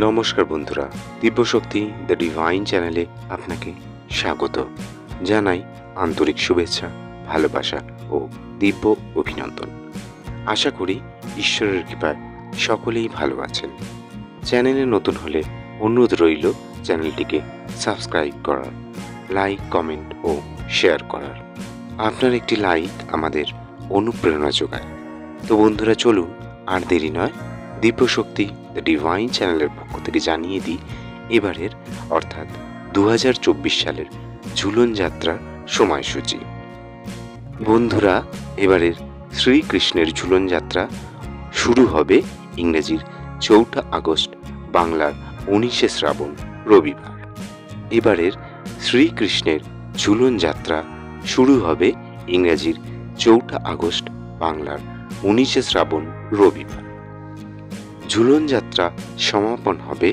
নমস্কার বন্ধুরা, দিব্যশক্তি the divine চ্যানেলে আপনাকে স্বাগত জানাই। আন্তরিক শুভেচ্ছা, ভালোবাসা ও দিব্য অভিনন্দন। আশা করি ঈশ্বরের কৃপায় সকলেই ভালো আছেন। চ্যানেলে নতুন হলে অনুরোধ রইল চ্যানেলটিকে সাবস্ক্রাইব করার, লাইক, কমেন্ট ও শেয়ার করার। আপনার একটি লাইক আমাদের অনুপ্রেরণা যোগায়। তো বন্ধুরা, চলুন আর দেরি নয়, দিব্যশক্তি দ্য ডিভাইন চ্যানেলের পক্ষ থেকে জানিয়ে দিই এবারের অর্থাৎ 2024 সালের ঝুলন যাত্রার সময়সূচি। বন্ধুরা, এবারের শ্রীকৃষ্ণের ঝুলন যাত্রা শুরু হবে ইংরেজির 4 আগস্ট, বাংলার 19 শ্রাবণ রবিবার। এবারের শ্রীকৃষ্ণের ঝুলন যাত্রা শুরু হবে ইংরেজির 4 আগস্ট, বাংলার 19 শ্রাবণ রবিবার। ঝুলন যাত্রা সমাপন হবে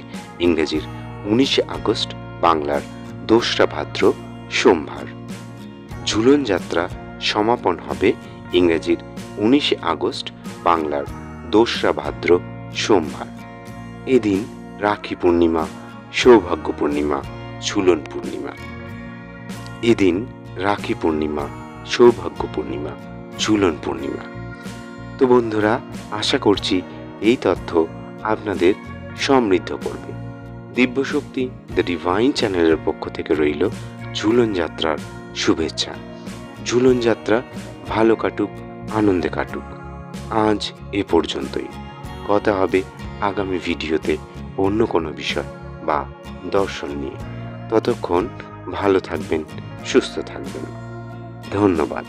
ইংরেজির 19 আগস্ট, বাংলার 2 ভাদ্র সোমবার। ঝুলন যাত্রা সমাপন হবে ইংরেজির 19 আগস্ট, বাংলার 2 ভাদ্র সোমবার। এদিন রাখি পূর্ণিমা, সৌভাগ্য পূর্ণিমা, ঝুলন পূর্ণিমা। এদিন রাখি পূর্ণিমা, সৌভাগ্য পূর্ণিমা, ঝুলন পূর্ণিমা। তো বন্ধুরা, আশা করছি এই তথ্য আপনাদের সমৃদ্ধ করবে। দিব্যশক্তি দ্য ডিভাইন চ্যানেলের পক্ষ থেকে রইল ঝুলন যাত্রার শুভেচ্ছা। ঝুলন যাত্রা ভালো কাটুক, আনন্দে কাটুক। আজ এ পর্যন্তই। কথা হবে আগামী ভিডিওতে অন্য কোনো বিষয় বা দর্শন নিয়ে। ততক্ষণ ভালো থাকবেন, সুস্থ থাকবেন। ধন্যবাদ।